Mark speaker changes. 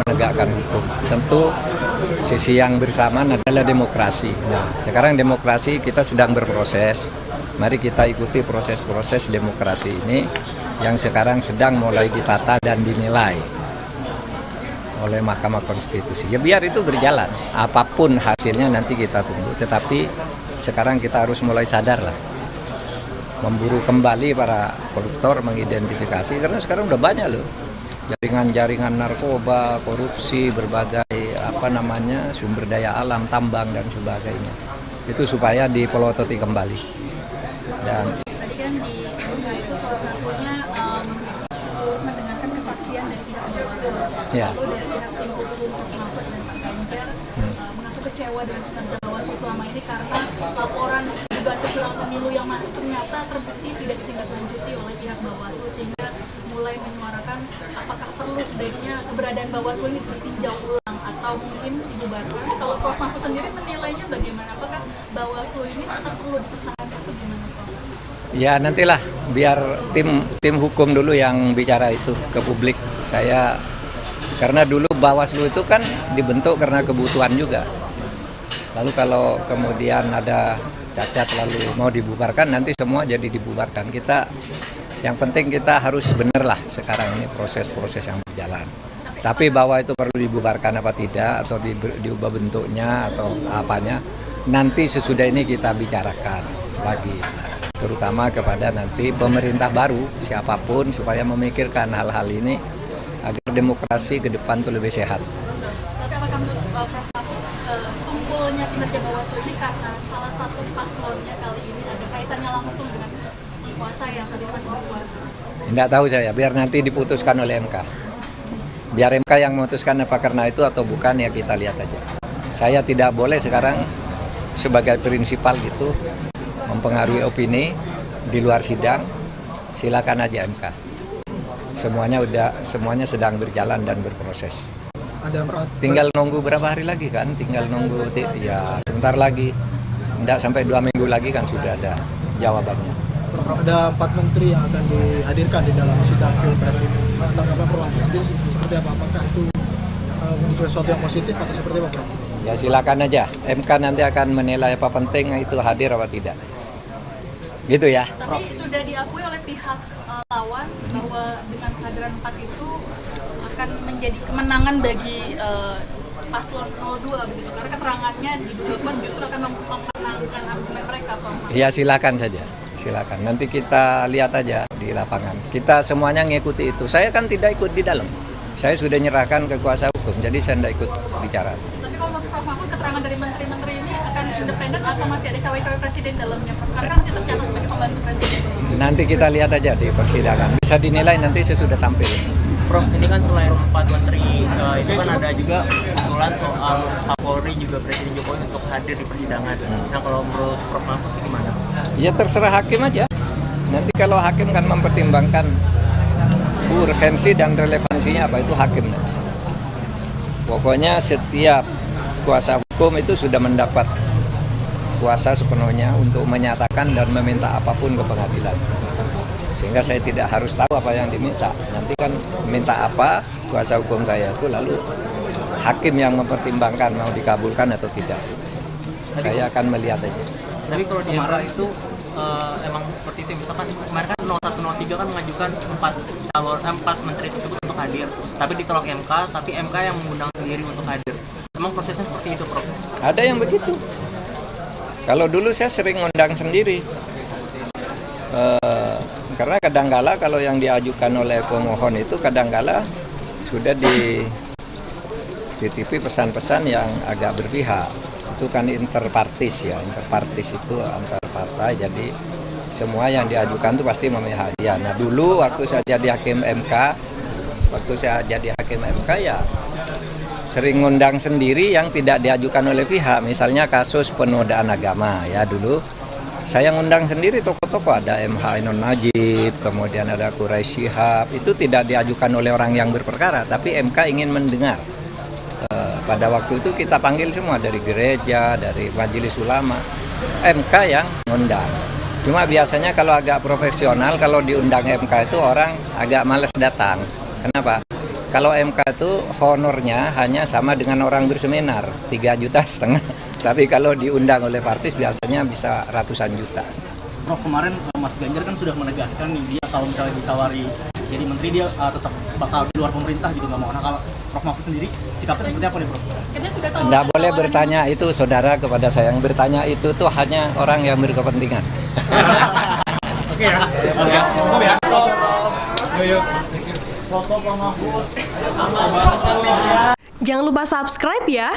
Speaker 1: menegakkan hukum. Tentu sisi yang bersamaan adalah demokrasi. Nah, sekarang demokrasi kita sedang berproses. Mari kita ikuti proses-proses demokrasi ini yang sekarang sedang mulai ditata dan dinilai oleh Mahkamah Konstitusi. Ya biar itu berjalan, apapun hasilnya nanti kita tunggu. Tetapi sekarang kita harus mulai sadar lah, memburu kembali para koruptor, mengidentifikasi, karena sekarang udah banyak loh jaringan-jaringan narkoba, korupsi, berbagai sumber daya alam, tambang dan sebagainya. Itu supaya dipelototi kembali. Dan
Speaker 2: tadi kan di MK itu salah satunya mendengarkan kesaksian dari pihak Bawaslu.
Speaker 1: Ya.
Speaker 2: Lalu dari pihak tim hukum Mas Mahfud dan Pak Ganjar mengaku kecewa dengan kinerja Bawaslu selama ini karena laporan dugaan kecurangan pemilu yang masuk ternyata terbukti tidak ditindaklanjuti oleh pihak Bawaslu, sehingga mulai menyuarakan apakah perlu sebaiknya keberadaan Bawaslu ini ditinjau ulang atau mungkin dibubarkan. Kalau Prof. Mahfud sendiri menilainya bagaimana? Apakah Bawaslu ini tetap perlu dipertahankan atau gimana, Prof?
Speaker 1: ya nantilah biar tim hukum dulu yang bicara itu ke publik. Karena dulu Bawaslu itu kan dibentuk karena kebutuhan juga. Lalu kalau kemudian ada cacat lalu mau dibubarkan, nanti semua jadi dibubarkan. Yang penting kita harus benar lah sekarang ini proses-proses yang berjalan. Tapi bahwa itu perlu dibubarkan apa tidak, atau diubah bentuknya atau apanya, nanti sesudah ini kita bicarakan lagi. Terutama kepada nanti pemerintah baru, siapapun, supaya memikirkan hal-hal ini agar demokrasi ke depan itu lebih sehat.
Speaker 2: Tapi apakah menurut Prof. Mahfud tumpulnya kinerja Bawaslu ini karena salah satu paslonnya kali ini ada kaitannya langsung dengan penguasa yang tadi masih berkuasa?
Speaker 1: Tidak tahu saya, biar nanti diputuskan oleh MK. Biar MK yang memutuskan apa karena itu atau bukan, ya kita lihat aja. Saya tidak boleh sekarang sebagai prinsipal gitu mempengaruhi opini di luar sidang. Silakan aja MK. Semuanya sedang berjalan dan berproses. Tinggal nunggu berapa hari lagi kan? Tinggal nunggu ya sebentar lagi. Tidak sampai 2 minggu lagi kan sudah ada jawabannya.
Speaker 3: Ada 4 menteri yang akan dihadirkan di dalam sidang Pilpres ini. Tanggapan Prof. sendiri seperti apa? Apakah itu muncul sesuatu yang positif atau seperti apa, Prof?
Speaker 1: Ya silakan aja. MK nanti akan menilai apa penting itu hadir apa tidak. Gitu ya.
Speaker 2: Tapi sudah diakui oleh pihak lawan bahwa dengan kehadiran 4 itu akan menjadi kemenangan bagi paslon 02 begitu. Karena keterangannya diduga kuat justru akan memenangkan argumen mereka, Prof.
Speaker 1: Ya silakan saja. Silakan. Nanti kita lihat aja di lapangan. Kita semuanya ngikuti itu. Saya kan tidak ikut di dalam. Saya sudah nyerahkan ke kuasa hukum, jadi saya tidak ikut bicara.
Speaker 2: Tapi kalau Prof. Mahfud, keterangan dari menteri-menteri ini akan independen atau masih ada cawe-cawe presiden dalamnya, Prof? Karena kan masih tercatat sebagai pembantu presiden.
Speaker 1: Nanti kita lihat aja di persidangan. Bisa dinilai nanti sesudah tampil.
Speaker 4: Prof, ini kan selain 4 menteri, itu kan ada juga usulan soal Kapolri juga Presiden Jokowi untuk hadir di persidangan. Nah, kalau menurut Prof. Mahfud gimana?
Speaker 1: Ya terserah hakim aja. Nanti kalau hakim kan mempertimbangkan urgensi dan relevansinya apa, itu hakim. Pokoknya setiap kuasa hukum itu sudah mendapat kuasa sepenuhnya untuk menyatakan dan meminta apapun ke pengadilan. Sehingga saya tidak harus tahu apa yang diminta. Nanti kan minta apa kuasa hukum saya itu, lalu hakim yang mempertimbangkan mau dikabulkan atau tidak. Saya akan melihat aja.
Speaker 4: Tapi kalau di MK itu emang seperti itu. Misalkan kemarin kan 01, 03 kan mengajukan 4 menteri tersebut untuk hadir. Tapi ditolak MK, tapi MK yang mengundang sendiri untuk hadir. Emang prosesnya seperti itu, Prof?
Speaker 1: Ada yang begitu. Kalau dulu saya sering ngundang sendiri. Karena kadangkala kalau yang diajukan oleh pemohon itu kadangkala sudah dititipi pesan-pesan yang agak berpihak. Itu kan interpartis ya, interpartis itu antar partai, jadi semua yang diajukan itu pasti memihak dia. Nah dulu waktu saya jadi hakim MK, ya sering ngundang sendiri yang tidak diajukan oleh pihak. Misalnya kasus penodaan agama ya dulu. Saya ngundang sendiri tokoh-tokoh, ada MH Ainun Najib, kemudian ada Quraisy Shihab, itu tidak diajukan oleh orang yang berperkara, tapi MK ingin mendengar. Pada waktu itu kita panggil semua dari gereja, dari majelis ulama, MK yang ngundang. Cuma biasanya kalau agak profesional, kalau diundang MK itu orang agak males datang. Kenapa? kalau MK itu honornya hanya sama dengan orang berseminar, 3,5 juta. Tapi kalau diundang oleh partai biasanya bisa ratusan juta.
Speaker 5: Prof, kemarin Mas Ganjar kan sudah menegaskan nih, dia kalau misalnya ditawari jadi menteri dia tetap bakal di luar pemerintah gitu, nggak mau. Nah kalau Prof Mahfud sendiri sikapnya seperti apa nih Prof?
Speaker 2: Kita sudah tahu.
Speaker 1: Anda boleh bertanya itu saudara kepada saya, yang bertanya itu tuh hanya orang yang berkepentingan.
Speaker 3: Oke ya. Cukup ya. Yuk.
Speaker 6: Jangan lupa subscribe ya.